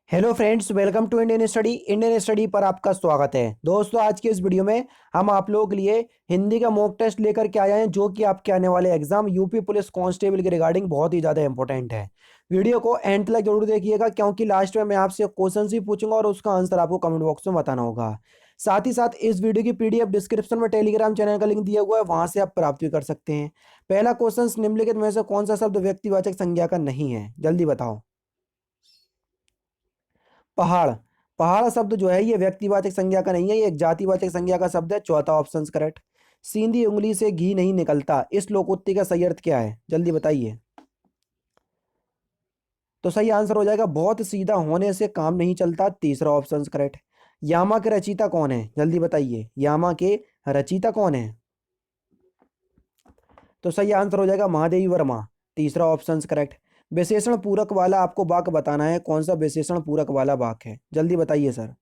Hello friends, welcome to Indian study पर आपका स्वागत है। दोस्तों, आज की इस वीडियो में हम आप लोगों के लिए हिंदी का मॉक टेस्ट लेकर के आए हैं, जो कि आपके आने वाले एग्जाम यूपी पुलिस कांस्टेबल के रिगार्डिंग बहुत ही ज़्यादा इंपॉर्टेंट है। वीडियो को एंड तक जरूर देखिएगा, क्योंकि लास्ट में मैं आपसे क्वेश्चन भी पूछूंगा और उसका आंसर आपको कमेंट बॉक्स में बताना होगा। साथ ही साथ इस वीडियो की पीडीएफ डिस्क्रिप्शन में टेलीग्राम चैनल का लिंक दिया हुआ है, वहां से आप प्राप्त भी कर सकते हैं। पहला क्वेश्चन, निम्नलिखित में से कौन सा शब्द व्यक्तिवाचक संज्ञा का नहीं है? जल्दी बताओ। पहाड़। पहाड़ शब्द जो है ये व्यक्तिवाचक संज्ञा का नहीं है, ये एक जातिवाचक संज्ञा का शब्द है। चौथा ऑप्शन करेक्ट। सीधी उंगली से घी नहीं निकलता, इस लोकोक्ति का सही अर्थ क्या है? जल्दी बताइए। तो सही आंसर हो जाएगा, बहुत सीधा होने से काम नहीं चलता। तीसरा ऑप्शन करेक्ट। यामा के रचयिता कौन है? जल्दी बताइए, यामा के रचयिता कौन है? तो सही आंसर हो जाएगा महादेवी वर्मा। तीसरा ऑप्शन करेक्ट। विशेषण पूरक वाला आपको वाक्य बताना है, कौन सा विशेषण पूरक वाला वाक्य है? जल्दी बताइए सर।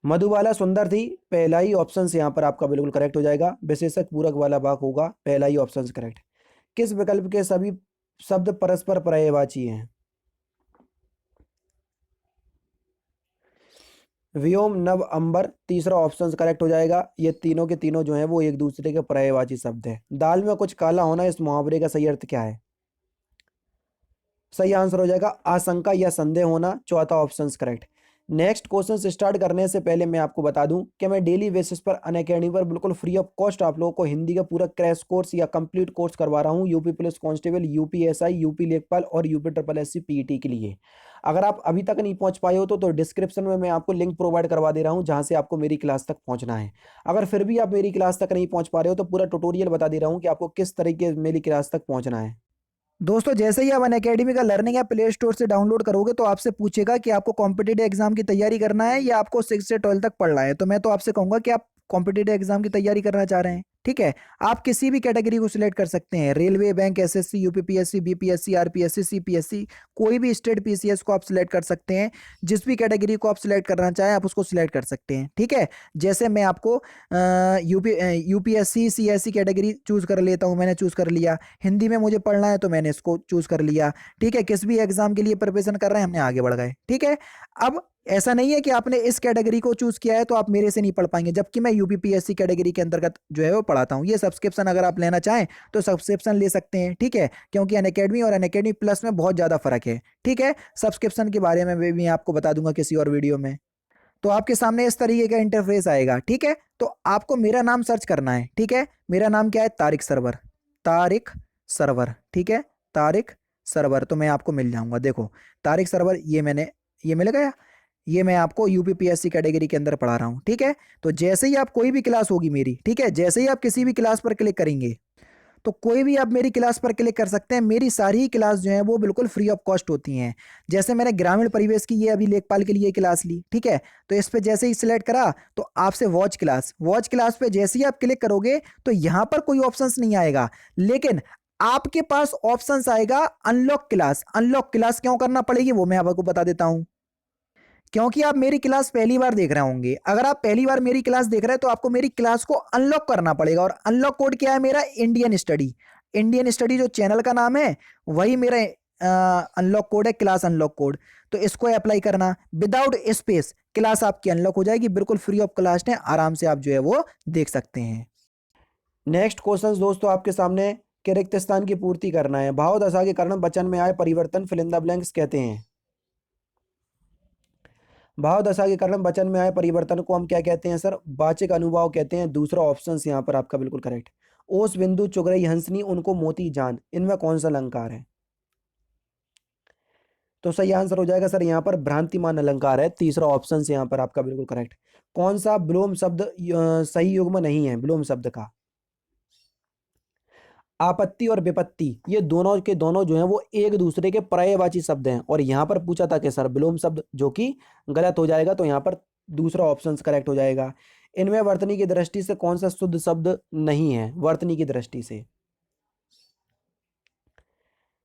मधुबाला सुंदर थी, पहला ही ऑप्शन यहाँ पर आपका बिल्कुल करेक्ट हो जाएगा। विशेषक पूरक वाला वाक्य होगा, पहला ही ऑप्शन करेक्ट। किस विकल्प के सभी शब्द परस्पर पर्यायवाची हैं? व्योम, नभ, अंबर। तीसरा ऑप्शन करेक्ट हो जाएगा। ये तीनों के तीनों जो हैं वो एक दूसरे के पर्यायवाची शब्द हैं। दाल में कुछ काला होना, इस मुहावरे का सही अर्थ क्या है? सही आंसर हो जाएगा आशंका या संदेह होना। चौथा option correct. Next question start करने से पहले मैं आपको बता दूं कि मैं डेली बेसिस पर अनअकैडमी पर बिल्कुल फ्री ऑफ कॉस्ट आप लोगों को हिंदी का पूरा क्रैश कोर्स या कंप्लीट कोर्स करवा रहा हूं, UP police constable, UPSI, UP लेखपाल और यूपी ट्रिपल एससी पीईटी के लिए। अगर आप अभी तक नहीं पहुंच पाए हो तो डिस्क्रिप्शन में मैं आपको लिंक प्रोवाइड करवा दे रहा हूं, जहां से आपको मेरी क्लास तक पहुंचना है। अगर फिर भी आप मेरी क्लास तक नहीं पहुंच पा रहे हो तो पूरा ट्यूटोरियल बता दे रहा हूं कि आपको किस तरीके से मेरी क्लास तक पहुंचना है। दोस्तों, जैसे ही आप अनअकैडमी का लर्निंग ऐप प्ले स्टोर से डाउनलोड करोगे तो आपसे पूछेगा कि आपको कॉम्पिटिटिव एग्जाम की तैयारी करना है या आपको 6 से 12 तक पढ़ना है। तो मैं तो आपसे कहूंगा कि आप कॉम्पिटिटिव एग्जाम की तैयारी करना चाह रहे हैं, ठीक है। आप किसी भी कैटेगरी को सिलेक्ट कर सकते हैं, railway, bank, SSC, UPPSC, BPSC, RPSC, CPSC, कोई भी स्टेट पीसीएस को आप सिलेक्ट कर सकते हैं। जिस भी कैटेगरी को आप सिलेक्ट करना चाहें आप उसको सिलेक्ट कर सकते हैं, ठीक है। जैसे मैं आपको यूपीएससी सीएससी कैटेगरी चूज कर लेता हूं, मैंने चूज कर लिया। हिंदी में मुझे पढ़ना है तो मैंने इसको चूज कर लिया, ठीक है। किस भी एग्जाम के लिए प्रिपरेशन कर रहे हैं, हमने आगे बढ़ गए, ठीक है। अब ऐसा नहीं है कि आपने इस कैटेगरी को चूज किया है तो आप मेरे से नहीं पढ़ पाएंगे, जबकि मैं यूपीपीएससी कैटेगरी के अंतर्गत जो है वो पढ़ाता हूँ। ये सब्सक्रिप्शन अगर आप लेना चाहें तो सब्सक्रिप्शन ले सकते हैं, ठीक है, क्योंकि अनअकैडमी और अनअकैडमी प्लस में बहुत ज्यादा फर्क है, ठीक है। सब्सक्रिप्शन के बारे में भी मैं आपको बता दूंगा किसी और वीडियो में। तो आपके सामने इस तरीके का इंटरफेस आएगा, ठीक है। तो आपको मेरा नाम सर्च करना है, ठीक है। मेरा नाम क्या है? तारिक सरवर। तारिक सरवर, ठीक है। तारिक सरवर, तो मैं आपको मिल जाऊंगा। देखो, तारिक सरवर, ये मिल गया। ये मैं आपको यूपीपीएससी कैटेगरी के अंदर पढ़ा रहा हूँ, ठीक है। तो जैसे ही आप कोई भी क्लास होगी मेरी, ठीक है, जैसे ही आप किसी भी क्लास पर क्लिक करेंगे तो कोई भी आप मेरी क्लास पर क्लिक कर सकते हैं। मेरी सारी क्लास जो है वो बिल्कुल फ्री ऑफ कॉस्ट होती हैं। जैसे मैंने ग्रामीण परिवेश की ये अभी लेखपाल के लिए क्लास ली, ठीक है। तो इस पे जैसे ही सिलेक्ट करा तो आपसे वॉच क्लास पे जैसे ही आप क्लिक करोगे तो यहाँ पर कोई ऑप्शंस नहीं आएगा, लेकिन आपके पास ऑप्शंस आएगा अनलॉक क्लास। अनलॉक क्लास क्यों करना पड़ेगी वो मैं आपको बता देता हूँ। क्योंकि आप मेरी क्लास पहली बार देख रहे होंगे। अगर आप पहली बार मेरी क्लास देख रहे हैं तो आपको मेरी क्लास को अनलॉक करना पड़ेगा। और अनलॉक कोड क्या है? मेरा इंडियन स्टडी। इंडियन स्टडी जो चैनल का नाम है वही मेरा अनलॉक कोड है, क्लास अनलॉक कोड। तो इसको अप्लाई करना, विदाउट स्पेस क्लास आपकी अनलॉक हो जाएगी, बिल्कुल फ्री ऑफ कॉस्ट है, आराम से आप जो है वो देख सकते हैं। नेक्स्ट क्वेश्चन दोस्तों आपके सामने, कि रिक्त स्थान की पूर्ति करना है। भाव दशा के कारण वचन में आए परिवर्तन फिल इन द ब्लैंक्स कहते हैं। भाव दशा के कारण वचन में आए परिवर्तन को हम क्या कहते हैं सर? वाचिक अनुभाव कहते हैं। दूसरा ऑप्शन यहाँ पर आपका बिल्कुल करेक्ट। ओस, बिंदु, चुगरई, हंसनी, उनको मोती, जान, इनमें कौन सा अलंकार है? तो सही आंसर हो जाएगा सर यहाँ पर भ्रांतिमान अलंकार है। तीसरा ऑप्शन यहाँ पर आपका बिल्कुल करेक्ट। कौन सा विलोम शब्द सही युग्म नहीं है विलोम शब्द का? आपत्ति और विपत्ति, ये दोनों के दोनों जो हैं वो एक दूसरे के पर्यायवाची शब्द हैं, और यहाँ पर पूछा था कि सर विलोम शब्द, जो कि गलत हो जाएगा। तो यहाँ पर दूसरा ऑप्शन करेक्ट हो जाएगा। इनमें वर्तनी की दृष्टि से कौन सा शुद्ध शब्द नहीं है? वर्तनी की दृष्टि से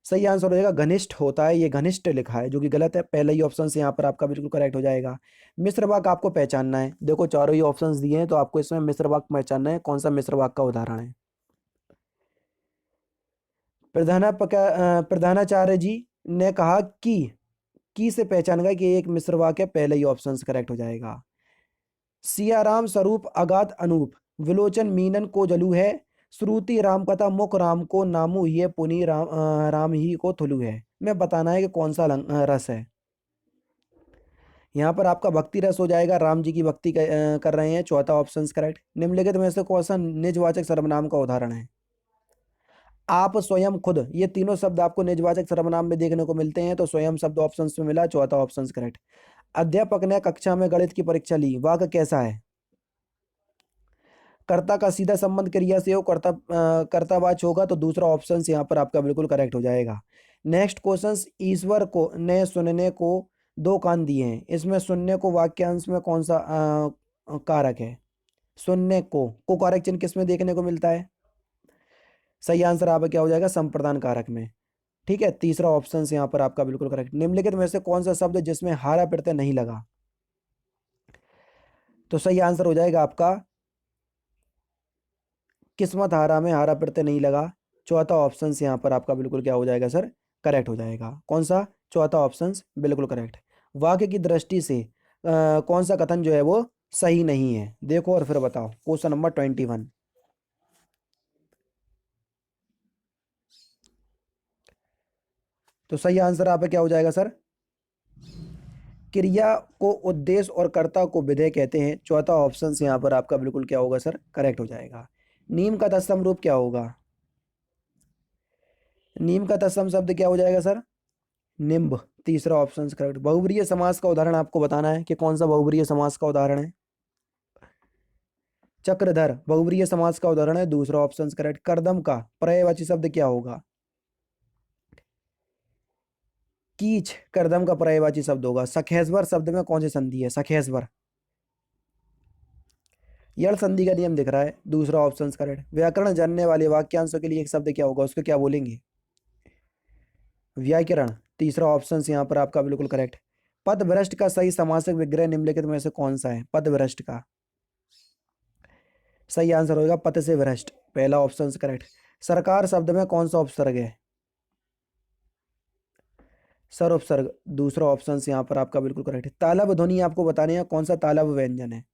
सही आंसर हो जाएगा घनिष्ठ होता है, ये घनिष्ठ लिखा है, जो कि गलत है। पहला ही ऑप्शन से यहाँ पर आपका बिल्कुल करेक्ट हो जाएगा। मिश्र वाक्य आपको पहचानना है। देखो, चारों ही ऑप्शंस दिए हैं तो आपको इसमें मिश्र वाक्य पहचानना है, कौन सा मिश्र वाक्य का उदाहरण है। प्रधानाचार्य जी ने कहा की से पहचान गया कि एक मिश्र वाक्य, पहले ही ऑप्शन करेक्ट हो जाएगा। सियाराम स्वरूप अगाध अनूप, विलोचन मीनन को जलू है, श्रुति राम कथा मुख राम को नामू ये पुनि राम ही को थुलू है। मैं बताना है कि कौन सा रस है। यहाँ पर आपका भक्ति रस हो जाएगा, राम जी की भक्ति कर रहे हैं, चौथा ऑप्शन करेक्ट। निम्नलिखित में से कौन सा निजवाचक सर्वनाम का उदाहरण है? आप, स्वयं, खुद, ये तीनों शब्द आपको निजवाचक सर्वनाम में देखने को मिलते हैं, तो स्वयं शब्द ऑप्शन में मिला, चौथा ऑप्शन करेक्ट। अध्यापक ने कक्षा में गणित की परीक्षा ली, वाक्य कैसा है? कर्ता का सीधा संबंध क्रिया से हो, कर्तावाच होगा, तो दूसरा ऑप्शन यहाँ पर आपका बिल्कुल करेक्ट हो जाएगा। नेक्स्ट क्वेश्चन, ईश्वर को ने सुनने को दो कान दिए हैं, इसमें सुनने को वाक्यांश में कौन सा कारक है? सुनने को कारक चिन्ह किस में देखने को मिलता है? सही आंसर आपका क्या हो जाएगा? संप्रदान कारक में। ठीक है, तीसरा ऑप्शन यहाँ पर आपका बिल्कुल करेक्ट। निम्नलिखित में से कौन सा शब्द जिसमें हारा प्रत्यय नहीं लगा? तो सही आंसर हो जाएगा आपका किस्मत हारा में हारा प्रत्यय नहीं लगा, चौथा ऑप्शन यहाँ पर आपका बिल्कुल क्या हो जाएगा सर? करेक्ट हो जाएगा। कौन सा? चौथा ऑप्शन बिल्कुल करेक्ट। वाक्य की दृष्टि से कौन सा कथन जो है वो सही नहीं है? देखो और फिर बताओ। Question number 21। तो सही आंसर आपका क्या हो जाएगा सर? क्रिया को उद्देश्य और कर्ता को विधेय कहते हैं, चौथा ऑप्शन यहाँ पर आपका बिल्कुल क्या होगा सर? करेक्ट हो जाएगा। नीम का तत्सम रूप क्या होगा? नीम का तत्सम शब्द क्या हो जाएगा सर? निम्ब, तीसरा ऑप्शन करेक्ट। बहुब्रीहि समास का उदाहरण आपको बताना है कि कौन सा बहुब्रीहि समास का उदाहरण है। चक्रधर बहुब्रीहि समास का उदाहरण है, दूसरा ऑप्शन करेक्ट। कर्दम का पर्यायवाची शब्द क्या होगा? कीच कर्दम का पर्यायवाची शब्द होगा। सखेस्वर शब्द में कौन सी संधि है? सखेस्वर, यड़ संधि का नियम दिख रहा है, दूसरा ऑप्शन करेक्ट। व्याकरण जानने वाले वाक्यांशों के लिए एक शब्द क्या होगा, उसको क्या बोलेंगे? व्याकरण, तीसरा ऑप्शन यहाँ पर आपका बिल्कुल करेक्ट। पदभ्रष्ट का सही समासिक विग्रह निम्नलिखित में से कौन सा है? पदभ्रष्ट का सही आंसर होगा पद से भ्रष्ट, पहला ऑप्शन करेक्ट। सरकार शब्द में कौन सा उपसर्ग है? सर उपसर्ग, दूसरा ऑप्शन यहाँ पर आपका बिल्कुल करेक्ट। तालब ध्वनि आपको बताने हैं, कौन सा तालब व्यंजन है?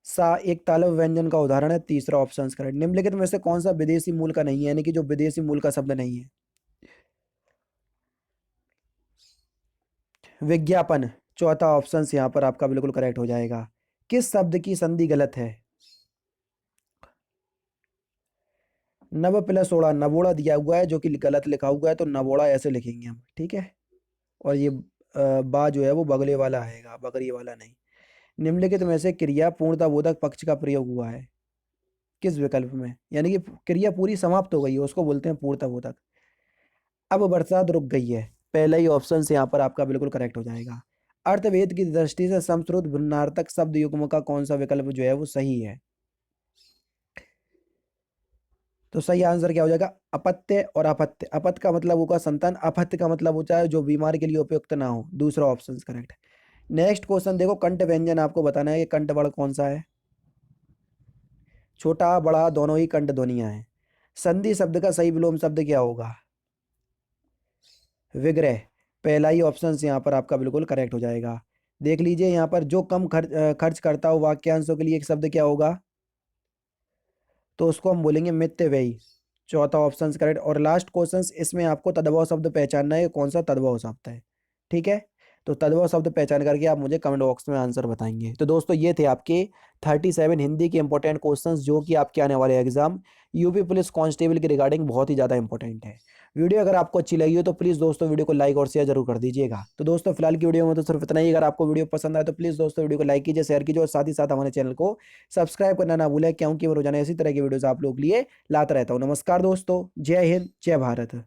सा एक तालब व्यंजन का उदाहरण है, तीसरा ऑप्शन करेक्ट। निम्नलिखित में से कौन सा विदेशी मूल का नहीं है, यानी कि जो विदेशी मूल का शब्द नहीं है? विज्ञापन, चौथा ऑप्शन यहाँ पर आपका बिल्कुल करेक्ट हो जाएगा। किस शब्द की संधि गलत है? नव प्लस ओड़ा, नवोड़ा दिया हुआ है जो कि गलत लिखा हुआ है, तो नवोड़ा ऐसे लिखेंगे हम, ठीक है। और ये बा जो है वो बगले वाला आएगा, बगरी वाला नहीं। निम्नलिखित में से क्रिया पूर्णता बोधक पक्ष का प्रयोग हुआ है किस विकल्प में? यानी कि क्रिया पूरी समाप्त हो गई है, उसको बोलते हैं पूर्णता बोधक। अब बरसात रुक गई है, पहला ही ऑप्शन से यहाँ पर आपका बिल्कुल करेक्ट हो जाएगा। अर्थवेद की दृष्टि से समश्रुत भिन्नार्थक शब्द युग्म का कौन सा विकल्प जो है वो सही है? तो सही आंसर क्या हो जाएगा? अपत्य और अपत्य। अपत्य का मतलब होगा संतान, अपत्य का मतलब होता है जो बीमार के लिए उपयुक्त ना हो, दूसरा ऑप्शन करेक्ट। नेक्स्ट क्वेश्चन देखो, कंठ व्यंजन आपको बताना है कि कंठ बड़ कौन सा है? छोटा बड़ा दोनों ही कंठ ध्वनियां हैं। संधि शब्द का सही विलोम शब्द क्या होगा? विग्रह, पहला ही ऑप्शन यहाँ पर आपका बिल्कुल करेक्ट हो जाएगा। देख लीजिए यहाँ पर, जो कम खर्च करता हो वाक्यांशों के लिए एक शब्द क्या होगा? तो उसको हम बोलेंगे मित्य व्ययी, चौथा ऑप्शन करेक्ट। और लास्ट क्वेश्चन, इसमें आपको तद्भव शब्द पहचानना है कौन सा तद्भव शब्द है, ठीक है। तो तद्भव शब्द पहचान करके आप मुझे कमेंट बॉक्स में आंसर बताएंगे। तो दोस्तों ये थे आपके 37 हिंदी के इंपॉर्टेंट क्वेश्चंस जो कि आपके आने वाले एग्जाम यूपी पुलिस कांस्टेबल के रिगार्डिंग बहुत ही ज़्यादा इंपॉर्टेंट है। वीडियो अगर आपको अच्छी लगी हो तो प्लीज़ दोस्तों वीडियो को लाइक और शेयर जरूर कर दीजिएगा। तो दोस्तों फिलहाल की वीडियो में तो सिर्फ इतना ही। अगर आपको वीडियो पसंद आए तो प्लीज़ दोस्तों वीडियो को लाइक कीजिए, शेयर कीजिए और साथ ही साथ हमारे चैनल को सब्सक्राइब करना ना भूलें, क्योंकि मैं रोजाना इसी तरह की वीडियोस आप लोग के लिए लाता रहता हूँ। नमस्कार दोस्तों, जय हिंद, जय भारत।